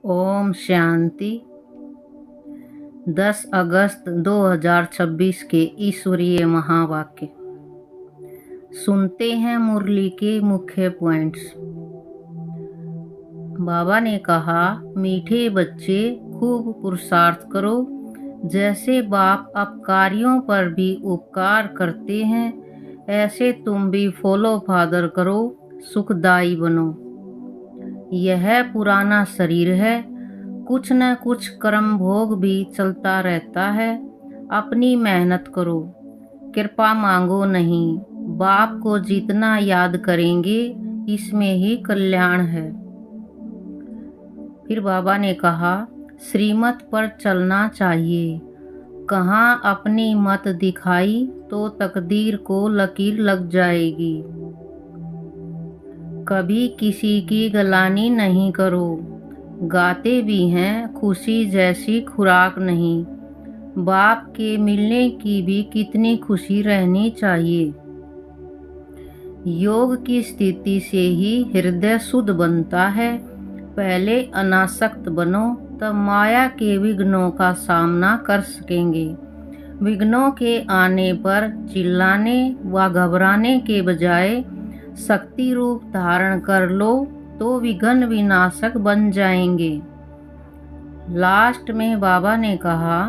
ओम शांति। 10 अगस्त 2026 के ईश्वरीय महावाक्य। सुनते हैं मुरली के मुख्य पॉइंट्स। बाबा ने कहा, मीठे बच्चे खूब पुरुषार्थ करो। जैसे बाप अपकारियों पर भी उपकार करते हैं, ऐसे तुम भी फॉलो फादर करो, सुखदाई बनो। यह पुराना शरीर है, कुछ न कुछ कर्म भोग भी चलता रहता है। अपनी मेहनत करो, कृपा मांगो नहीं। बाप को जितना याद करेंगे, इसमें ही कल्याण है। फिर बाबा ने कहा, श्रीमत पर चलना चाहिए। कहाँ अपनी मत दिखाई तो तकदीर को लकीर लग जाएगी। कभी किसी की गलानी नहीं करो। गाते भी हैं, खुशी जैसी खुराक नहीं। बाप के मिलने की भी कितनी खुशी रहनी चाहिए। योग की स्थिति से ही हृदय शुद्ध बनता है। पहले अनासक्त बनो, तब माया के विघ्नों का सामना कर सकेंगे। विघ्नों के आने पर चिल्लाने व घबराने के बजाय शक्ति रूप धारण कर लो तो विघ्न विनाशक बन जाएंगे। लास्ट में बाबा ने कहा,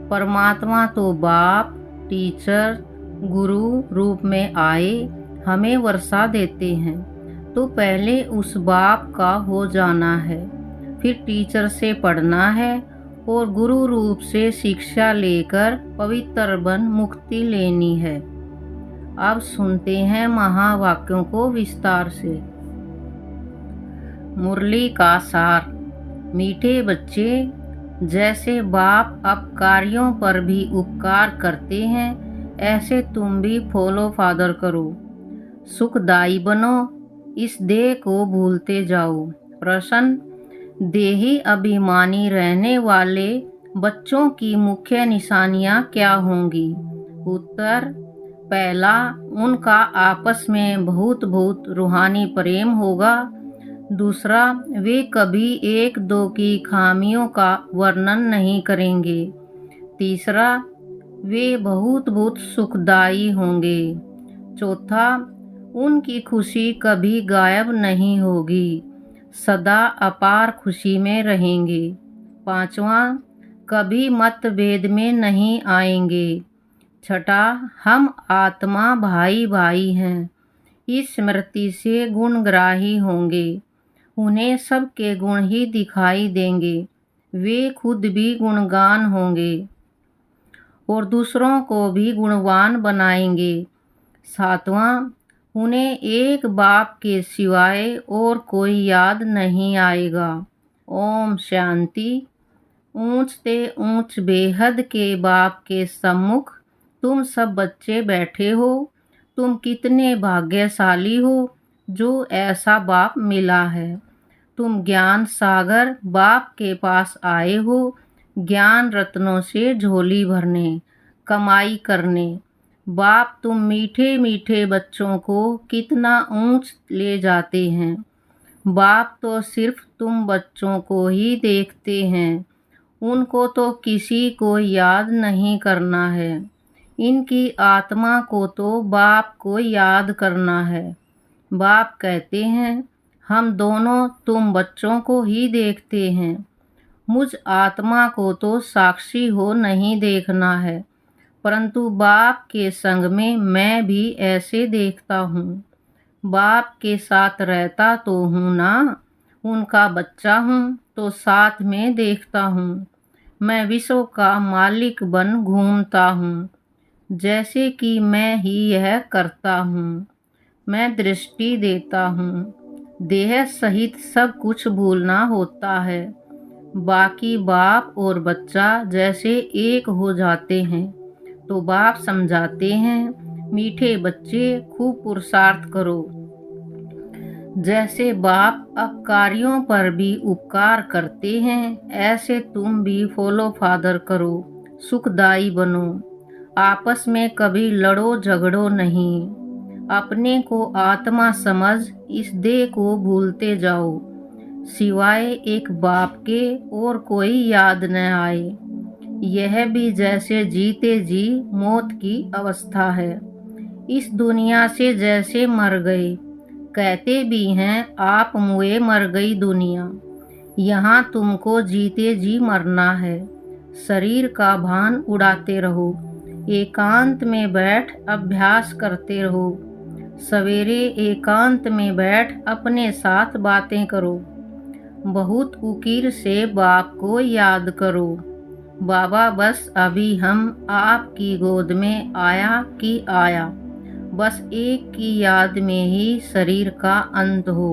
परमात्मा तो बाप, टीचर, गुरु रूप में आए हमें वर्षा देते हैं, तो पहले उस बाप का हो जाना है, फिर टीचर से पढ़ना है और गुरु रूप से शिक्षा लेकर पवित्र बन मुक्ति लेनी है। अब सुनते हैं महावाक्यों को विस्तार से। मुरली का सार। मीठे बच्चे, जैसे बाप अपकारियों पर भी उपकार करते हैं, ऐसे तुम भी फॉलो फादर करो, सुखदाई बनो। इस देह को भूलते जाओ। प्रश्न, देही अभिमानी रहने वाले बच्चों की मुख्य निशानियां क्या होंगी? उत्तर, पहला, उनका आपस में बहुत रूहानी प्रेम होगा। दूसरा, वे कभी एक दो की खामियों का वर्णन नहीं करेंगे। तीसरा, वे बहुत सुखदाई होंगे। चौथा, उनकी खुशी कभी गायब नहीं होगी, सदा अपार खुशी में रहेंगे। पांचवा, कभी मतभेद में नहीं आएंगे। छठा, हम आत्मा भाई भाई हैं, इस स्मृति से गुणग्राही होंगे। उन्हें सबके गुण ही दिखाई देंगे। वे खुद भी गुणगान होंगे और दूसरों को भी गुणवान बनाएंगे। सातवां, उन्हें एक बाप के सिवाय और कोई याद नहीं आएगा। ओम शांति। ऊंच ते ऊंच बेहद के बाप के सम्मुख तुम सब बच्चे बैठे हो। तुम कितने भाग्यशाली हो जो ऐसा बाप मिला है। तुम ज्ञान सागर बाप के पास आए हो, ज्ञान रत्नों से झोली भरने, कमाई करने। बाप तुम मीठे मीठे बच्चों को कितना ऊंच ले जाते हैं। बाप तो सिर्फ तुम बच्चों को ही देखते हैं, उनको तो किसी को याद नहीं करना है। इनकी आत्मा को तो बाप को याद करना है। बाप कहते हैं, हम दोनों तुम बच्चों को ही देखते हैं। मुझ आत्मा को तो साक्षी हो नहीं देखना है, परंतु बाप के संग में मैं भी ऐसे देखता हूँ। बाप के साथ रहता तो हूँ ना, उनका बच्चा हूँ तो साथ में देखता हूँ। मैं विश्व का मालिक बन घूमता हूँ, जैसे कि मैं ही यह करता हूँ। मैं दृष्टि देता हूँ। देह सहित सब कुछ भूलना होता है। बाकी बाप और बच्चा जैसे एक हो जाते हैं, तो बाप समझाते हैं, मीठे बच्चे खूब पुरुषार्थ करो। जैसे बाप अपकारियों पर भी उपकार करते हैं, ऐसे तुम भी फॉलो फादर करो, सुखदाई बनो। आपस में कभी लड़ो झगड़ो नहीं। अपने को आत्मा समझ इस देह को भूलते जाओ। सिवाय एक बाप के और कोई याद न आए। यह भी जैसे जीते जी मौत की अवस्था है। इस दुनिया से जैसे मर गए, कहते भी हैं आप मुए मर गई दुनिया। यहाँ तुमको जीते जी मरना है। शरीर का भान उड़ाते रहो, एकांत में बैठ अभ्यास करते रहो। सवेरे एकांत में बैठ अपने साथ बातें करो। बहुत उकीर से बाप को याद करो। बाबा बस अभी हम आपकी गोद में आया कि आया। बस एक की याद में ही शरीर का अंत हो।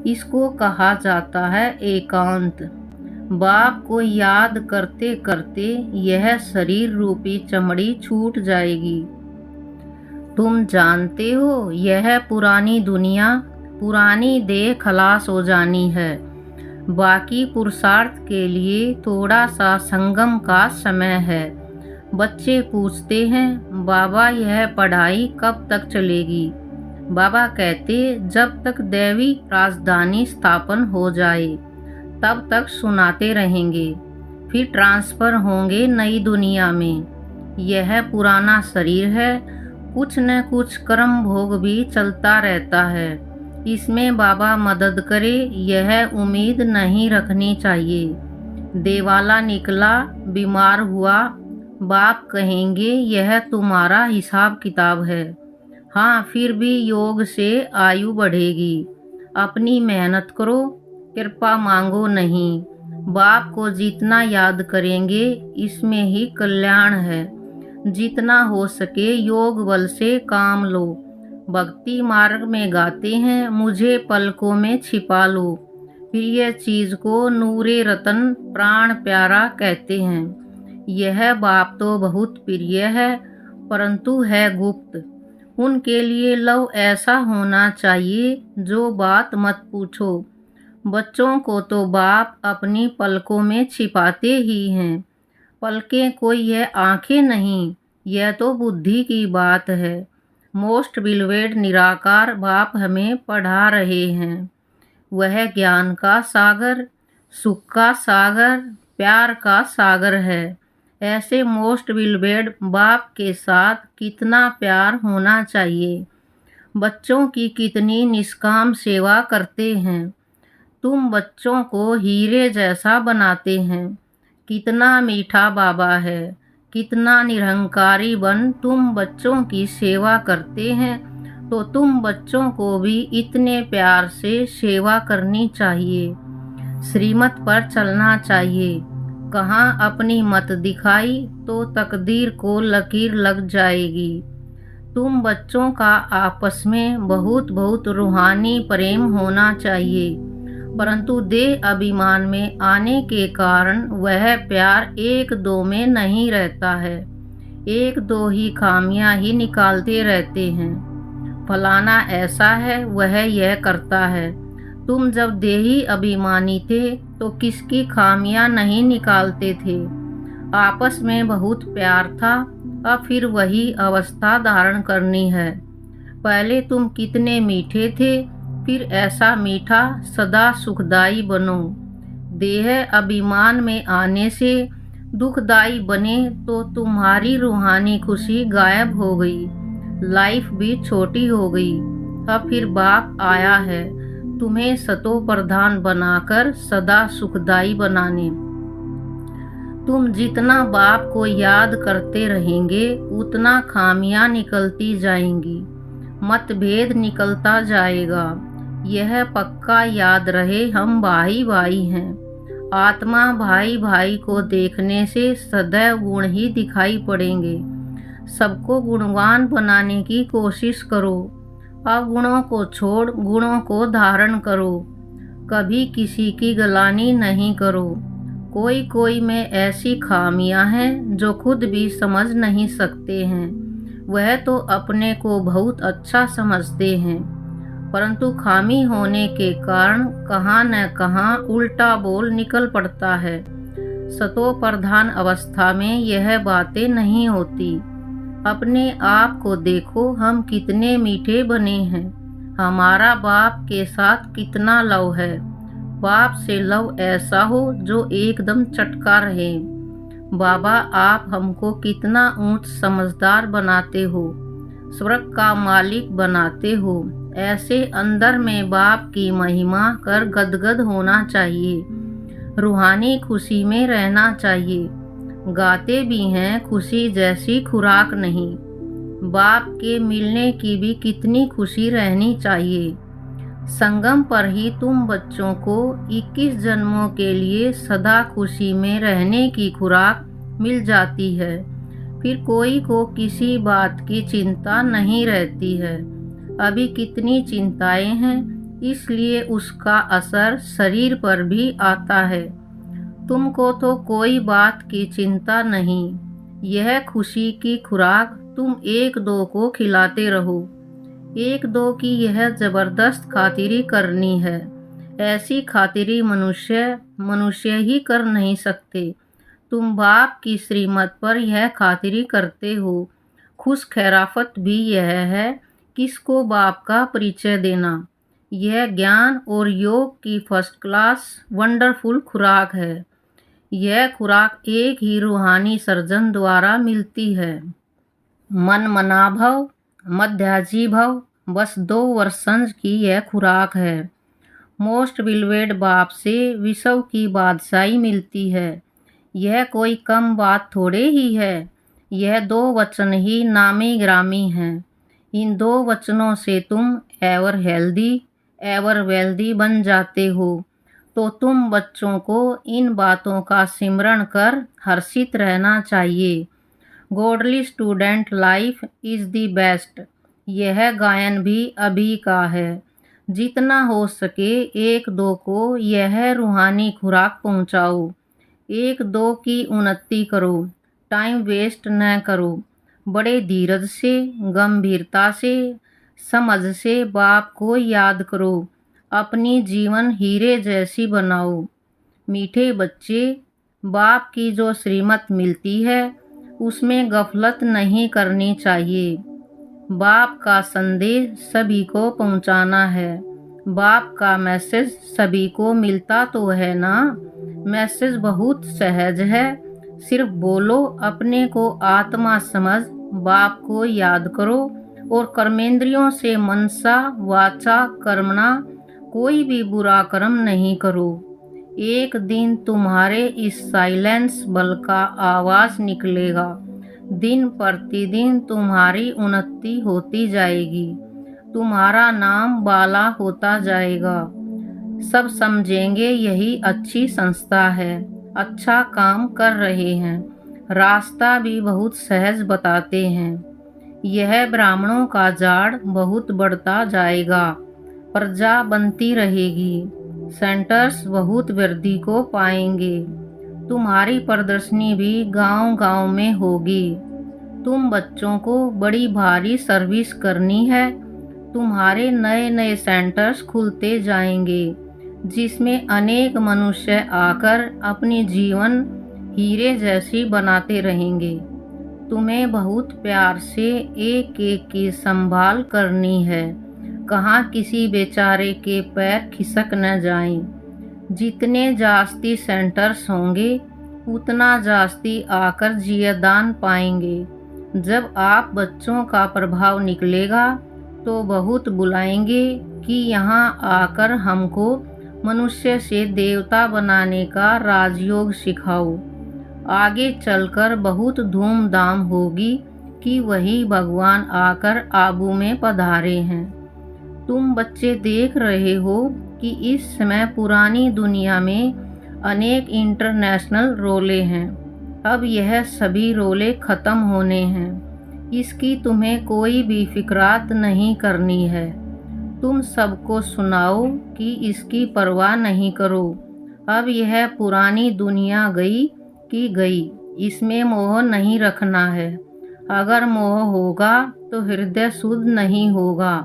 इसको कहा जाता है एकांत। बाप को याद करते करते यह शरीर रूपी चमड़ी छूट जाएगी। तुम जानते हो यह पुरानी दुनिया, पुरानी देह खलास हो जानी है। बाकी पुरुषार्थ के लिए थोड़ा सा संगम का समय है। बच्चे पूछते हैं बाबा यह पढ़ाई कब तक चलेगी। बाबा कहते जब तक दैवी राजधानी स्थापन हो जाए तब तक सुनाते रहेंगे। फिर ट्रांसफर होंगे नई दुनिया में। यह पुराना शरीर है, कुछ न कुछ कर्म भोग भी चलता रहता है। इसमें बाबा मदद करे यह उम्मीद नहीं रखनी चाहिए। देवाला निकला, बीमार हुआ, बाप कहेंगे यह तुम्हारा हिसाब किताब है। हाँ, फिर भी योग से आयु बढ़ेगी। अपनी मेहनत करो, कृपा मांगो नहीं। बाप को जितना याद करेंगे इसमें ही कल्याण है। जितना हो सके योग बल से काम लो। भक्ति मार्ग में गाते हैं मुझे पलकों में छिपा लो। प्रिय चीज को नूरे रतन प्राण प्यारा कहते हैं। यह बाप तो बहुत प्रिय है परंतु है गुप्त। उनके लिए लव ऐसा होना चाहिए जो बात मत पूछो। बच्चों को तो बाप अपनी पलकों में छिपाते ही हैं। पलकें कोई यह आंखें नहीं, यह तो बुद्धि की बात है। मोस्ट बिलवेड निराकार बाप हमें पढ़ा रहे हैं। वह ज्ञान का सागर, सुख का सागर, प्यार का सागर है। ऐसे मोस्ट बिलवेड बाप के साथ कितना प्यार होना चाहिए। बच्चों की कितनी निष्काम सेवा करते हैं। तुम बच्चों को हीरे जैसा बनाते हैं। कितना मीठा बाबा है। कितना निरहंकारी बन तुम बच्चों की सेवा करते हैं। तो तुम बच्चों को भी इतने प्यार से सेवा करनी चाहिए। श्रीमत पर चलना चाहिए। कहाँ अपनी मत दिखाई तो तकदीर को लकीर लग जाएगी। तुम बच्चों का आपस में बहुत बहुत रूहानी प्रेम होना चाहिए, परंतु देह अभिमान में आने के कारण वह प्यार एक दो में नहीं रहता है। एक दो ही खामियां ही निकालते रहते हैं। फलाना ऐसा है, वह यह करता है। तुम जब देही अभिमानी थे तो किसकी खामियां नहीं निकालते थे। आपस में बहुत प्यार था। अब फिर वही अवस्था धारण करनी है। पहले तुम कितने मीठे थे, फिर ऐसा मीठा सदा सुखदाई बनो। देह अभिमान में आने से दुखदाई बने तो तुम्हारी रूहानी खुशी गायब हो गई। लाइफ भी छोटी हो गई। अब फिर बाप आया है तुम्हें सतो प्रधान बनाकर सदा सुखदाई बनाने। तुम जितना बाप को याद करते रहेंगे उतना खामियां निकलती जाएंगी, मतभेद निकलता जाएगा। यह पक्का याद रहे हम भाई भाई हैं। आत्मा भाई भाई को देखने से सदैव गुण ही दिखाई पड़ेंगे। सबको गुणवान बनाने की कोशिश करो। अवगुणों को छोड़ गुणों को धारण करो। कभी किसी की गलानी नहीं करो। कोई कोई में ऐसी खामियां हैं जो खुद भी समझ नहीं सकते हैं। वह तो अपने को बहुत अच्छा समझते हैं, परंतु खामी होने के कारण कहाँ न कहाँ उल्टा बोल निकल पड़ता है। सतो प्रधान अवस्था में यह बातें नहीं होती। अपने आप को देखो, हम कितने मीठे बने हैं। हमारा बाप के साथ कितना लव है। बाप से लव ऐसा हो जो एकदम चटका रहे। बाबा, आप हमको कितना ऊंच समझदार बनाते हो, स्वर्ग का मालिक बनाते हो। ऐसे अंदर में बाप की महिमा कर गदगद होना चाहिए, रूहानी खुशी में रहना चाहिए। गाते भी हैं खुशी जैसी खुराक नहीं। बाप के मिलने की भी कितनी खुशी रहनी चाहिए। संगम पर ही तुम बच्चों को 21 जन्मों के लिए सदा खुशी में रहने की खुराक मिल जाती है। फिर कोई को किसी बात की चिंता नहीं रहती है। अभी कितनी चिंताएं हैं, इसलिए उसका असर शरीर पर भी आता है। तुमको तो कोई बात की चिंता नहीं। यह खुशी की खुराक तुम एक दो को खिलाते रहो। एक दो की यह जबरदस्त खातिरी करनी है। ऐसी खातिरी मनुष्य ही कर नहीं सकते। तुम बाप की श्रीमत पर यह खातिरी करते हो। खुश खैराफत भी यह है किसको बाप का परिचय देना। यह ज्ञान और योग की फर्स्ट क्लास वंडरफुल खुराक है। यह खुराक एक ही रूहानी सर्जन द्वारा मिलती है। मन मना भव, मध्याजी भव, बस 2 वर्षंज की यह खुराक है। मोस्ट बिलवेड बाप से विश्व की बादशाही मिलती है। यह कोई कम बात थोड़े ही है। यह 2 वचन ही नामी ग्रामी हैं। इन 2 वचनों से तुम एवर हेल्दी एवर वेल्दी बन जाते हो। तो तुम बच्चों को इन बातों का सिमरण कर हर्षित रहना चाहिए। Godly student life is the best. यह गायन भी अभी का है। जितना हो सके एक दो को यह रूहानी खुराक पहुंचाओ। एक दो की उन्नति करो, टाइम वेस्ट न करो। बड़े धीरज से, गंभीरता से, समझ से बाप को याद करो। अपनी जीवन हीरे जैसी बनाओ। मीठे बच्चे, बाप की जो श्रीमत मिलती है उसमें गफलत नहीं करनी चाहिए। बाप का संदेश सभी को पहुंचाना है। बाप का मैसेज सभी को मिलता तो है ना। मैसेज बहुत सहज है। सिर्फ बोलो, अपने को आत्मा समझ, बाप को याद करो और कर्मेंद्रियों से मनसा वाचा कर्मणा कोई भी बुरा कर्म नहीं करो। एक दिन तुम्हारे इस साइलेंस बल का आवाज निकलेगा। दिन प्रतिदिन तुम्हारी उन्नति होती जाएगी। तुम्हारा नाम बाला होता जाएगा। सब समझेंगे यही अच्छी संस्था है, अच्छा काम कर रहे हैं। रास्ता भी बहुत सहज बताते हैं। यह ब्राह्मणों का जाड़ बहुत बढ़ता जाएगा। प्रजा बनती रहेगी। सेंटर्स बहुत वृद्धि को पाएंगे। तुम्हारी प्रदर्शनी भी गांव-गांव में होगी। तुम बच्चों को बड़ी भारी सर्विस करनी है। तुम्हारे नए नए सेंटर्स खुलते जाएंगे जिसमें अनेक मनुष्य आकर अपनी जीवन हीरे जैसी बनाते रहेंगे। तुम्हें बहुत प्यार से एक एक की संभाल करनी है। कहाँ किसी बेचारे के पैर खिसक न जाएं। जितने जास्ती सेंटर्स होंगे उतना जास्ती आकर जियादान पाएंगे। जब आप बच्चों का प्रभाव निकलेगा तो बहुत बुलाएंगे कि यहाँ आकर हमको मनुष्य से देवता बनाने का राजयोग सिखाओ। आगे चलकर बहुत धूमधाम होगी कि वही भगवान आकर आबू में पधारे हैं। तुम बच्चे देख रहे हो कि इस समय पुरानी दुनिया में अनेक इंटरनेशनल रोले हैं। अब यह सभी रोले ख़त्म होने हैं। इसकी तुम्हें कोई भी फिक्रात नहीं करनी है। तुम सबको सुनाओ कि इसकी परवाह नहीं करो। अब यह पुरानी दुनिया गई कि गई, इसमें मोह नहीं रखना है। अगर मोह होगा तो हृदय शुद्ध नहीं होगा,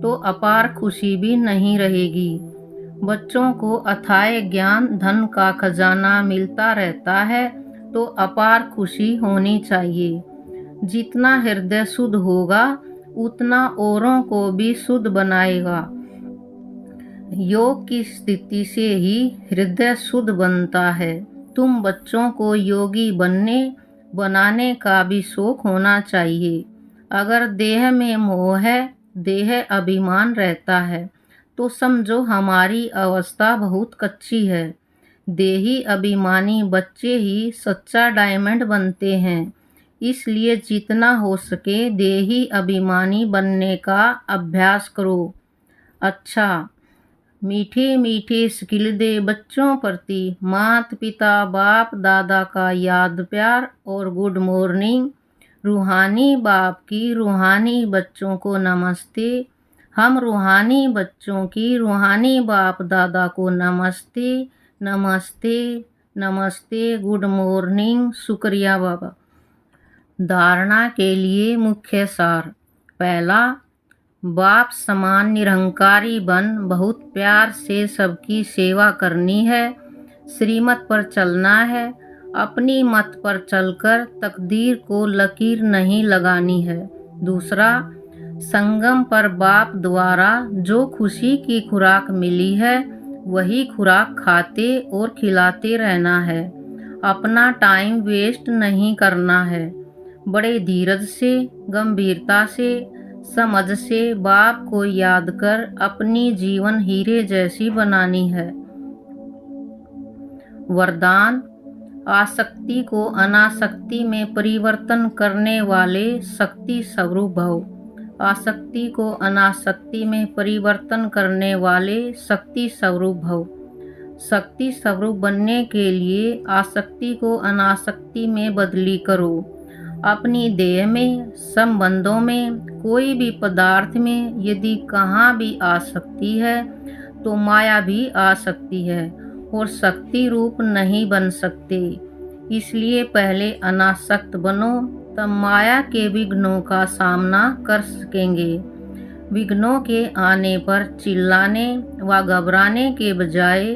तो अपार खुशी भी नहीं रहेगी। बच्चों को अथाह ज्ञान धन का खजाना मिलता रहता है तो अपार खुशी होनी चाहिए। जितना हृदय शुद्ध होगा उतना औरों को भी शुद्ध बनाएगा। योग की स्थिति से ही हृदय शुद्ध बनता है। तुम बच्चों को योगी बनाने का भी शौक होना चाहिए। अगर देह में मोह है, देह अभिमान रहता है, तो समझो हमारी अवस्था बहुत कच्ची है। देही अभिमानी बच्चे ही सच्चा डायमंड बनते हैं। इसलिए जितना हो सके देही अभिमानी बनने का अभ्यास करो। अच्छा, मीठे मीठे स्किल दे बच्चों प्रति माता पिता बाप दादा का याद प्यार और गुड मॉर्निंग। रूहानी बाप की रूहानी बच्चों को नमस्ते। हम रूहानी बच्चों की रूहानी बाप दादा को नमस्ते नमस्ते नमस्ते। Good morning. शुक्रिया बाबा। धारणा के लिए मुख्य सार। पहला, बाप समान निरहंकारी बन बहुत प्यार से सबकी सेवा करनी है। श्रीमत पर चलना है। अपनी मत पर चलकर तकदीर को लकीर नहीं लगानी है। दूसरा, संगम पर बाप द्वारा जो खुशी की खुराक मिली है वही खुराक खाते और खिलाते रहना है। अपना टाइम वेस्ट नहीं करना है। बड़े धीरज से, गंभीरता से, समझ से बाप को याद कर अपनी जीवन हीरे जैसी बनानी है। वरदान, आसक्ति को अनासक्ति में परिवर्तन करने वाले शक्ति स्वरूप भव। आसक्ति को अनासक्ति में परिवर्तन करने वाले शक्ति स्वरूप भव। शक्ति स्वरूप बनने के लिए आसक्ति को अनासक्ति में बदली करो। अपनी देह में, संबंधों में, कोई भी पदार्थ में यदि कहाँ भी आसक्ति है तो माया भी आ सकती है और शक्ति रूप नहीं बन सकते। इसलिए पहले अनासक्त बनो, तब माया के विघ्नों का सामना कर सकेंगे। विघ्नों के आने पर चिल्लाने व घबराने के बजाय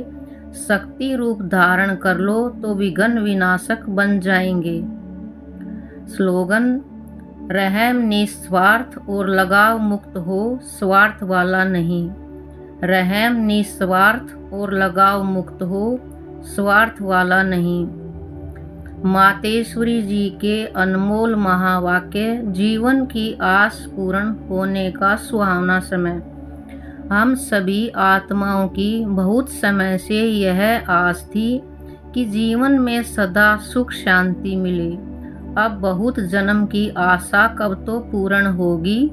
शक्ति रूप धारण कर लो तो विघ्न विनाशक बन जाएंगे। स्लोगन, रहम निस्वार्थ और लगाव मुक्त हो, स्वार्थ वाला नहीं। रहम निस्वार्थ और लगाव मुक्त हो, स्वार्थ वाला नहीं। मातेश्वरी जी के अनमोल महावाक्य जीवन की आस पूर्ण होने का सुहावना समय। हम सभी आत्माओं की बहुत समय से यह आस थी कि जीवन में सदा सुख शांति मिले। अब बहुत जन्म की आशा कब तो पूर्ण होगी।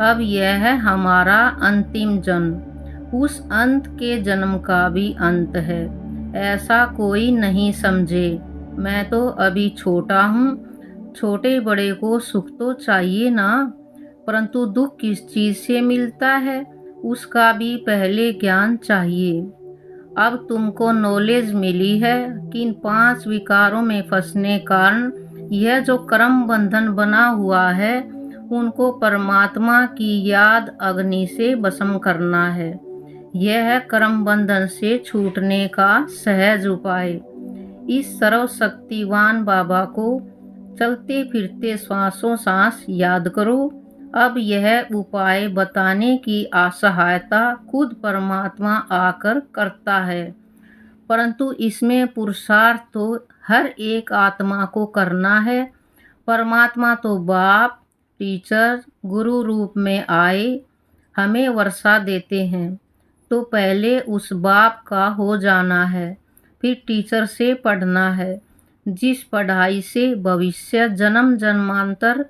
अब यह है हमारा अंतिम जन्म। उस अंत के जन्म का भी अंत है, ऐसा कोई नहीं समझे। मैं तो अभी छोटा हूँ। छोटे बड़े को सुख तो चाहिए ना, परंतु दुख किस चीज़ से मिलता है उसका भी पहले ज्ञान चाहिए। अब तुमको नॉलेज मिली है कि इन 5 विकारों में फंसने कारण यह जो कर्म बंधन बना हुआ है उनको परमात्मा की याद अग्नि से भस्म करना है। यह है कर्म बंधन से छूटने का सहज उपाय। इस सर्वशक्तिवान बाबा को चलते फिरते श्वासों सांस याद करो। अब यह उपाय बताने की असहायता खुद परमात्मा आकर करता है, परंतु इसमें पुरुषार्थ तो हर एक आत्मा को करना है। परमात्मा तो बाप, टीचर, गुरु रूप में आए हमें वर्षा देते हैं, तो पहले उस बाप का हो जाना है, फिर टीचर से पढ़ना है। जिस पढ़ाई से भविष्य जन्म जन्मांतर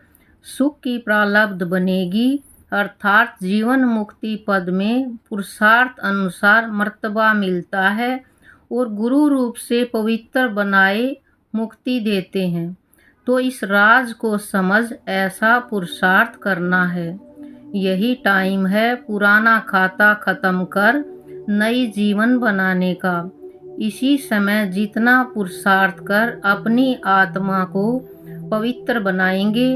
सुख की प्रारब्ध बनेगी, अर्थात जीवन मुक्ति पद में पुरुषार्थ अनुसार मर्तबा मिलता है और गुरु रूप से पवित्र बनाए मुक्ति देते हैं। तो इस राज को समझ ऐसा पुरुषार्थ करना है। यही टाइम है पुराना खाता खत्म कर नई जीवन बनाने का। इसी समय जितना पुरुषार्थ कर अपनी आत्मा को पवित्र बनाएंगे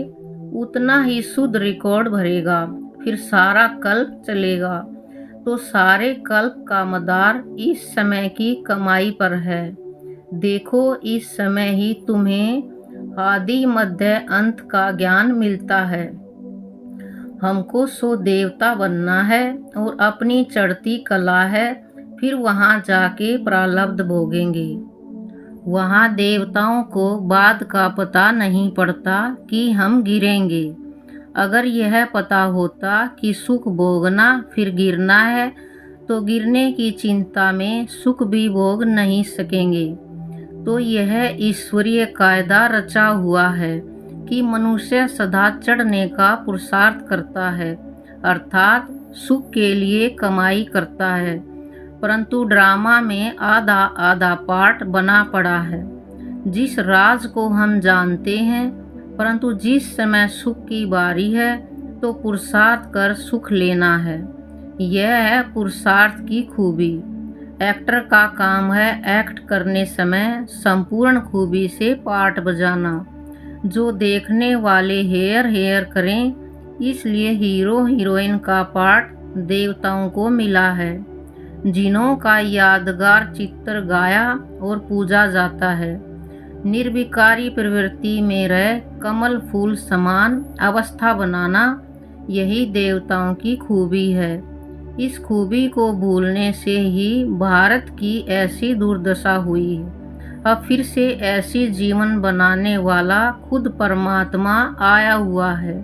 उतना ही शुद्ध रिकॉर्ड भरेगा, फिर सारा कल्प चलेगा। तो सारे कल्प का मदार इस समय की कमाई पर है। देखो इस समय ही तुम्हें आदि मध्य अंत का ज्ञान मिलता है। हमको सो देवता बनना है और अपनी चढ़ती कला है, फिर वहाँ जाके प्रारब्ध भोगेंगे। वहाँ देवताओं को बाद का पता नहीं पड़ता कि हम गिरेंगे। अगर यह पता होता कि सुख भोगना फिर गिरना है, तो गिरने की चिंता में सुख भी भोग नहीं सकेंगे। तो यह ईश्वरीय कायदा रचा हुआ है कि मनुष्य सदा चढ़ने का पुरुषार्थ करता है, अर्थात सुख के लिए कमाई करता है। परंतु ड्रामा में आधा आधा पार्ट बना पड़ा है। जिस राज को हम जानते हैं, परंतु जिस समय सुख की बारी है तो पुरुषार्थ कर सुख लेना है। यह है पुरुषार्थ की खूबी। एक्टर का काम है एक्ट करने समय संपूर्ण खूबी से पार्ट बजाना, जो देखने वाले हेयर हेयर करें। इसलिए हीरो हीरोइन का पार्ट देवताओं को मिला है, जिन्हों का यादगार चित्र गाया और पूजा जाता है। निर्विकारी प्रवृत्ति में रह कमल फूल समान अवस्था बनाना, यही देवताओं की खूबी है। इस खूबी को भूलने से ही भारत की ऐसी दुर्दशा हुई है। अब फिर से ऐसी जीवन बनाने वाला खुद परमात्मा आया हुआ है।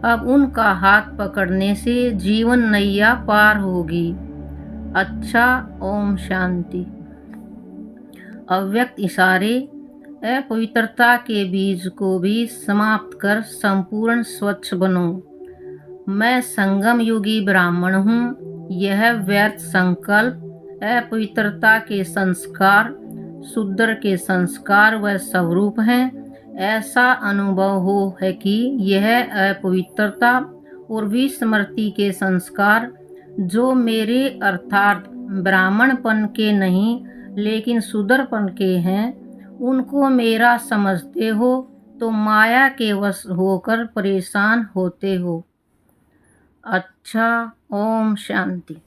अब उनका हाथ पकड़ने से जीवन नैया पार होगी। अच्छा, ओम शांति। अव्यक्त इशारे। अपवित्रता के बीज को भी समाप्त कर संपूर्ण स्वच्छ बनो। मैं संगम युगी ब्राह्मण हूँ। यह व्यर्थ संकल्प, अपवित्रता के संस्कार, शूद्र के संस्कार व स्वरूप हैं। ऐसा अनुभव हो है कि यह अपवित्रता और विस्मृति के संस्कार, जो मेरे अर्थात ब्राह्मणपन के नहीं लेकिन शूद्रपन के हैं, उनको मेरा समझते हो तो माया के वश होकर परेशान होते हो। अच्छा, ओम शांति।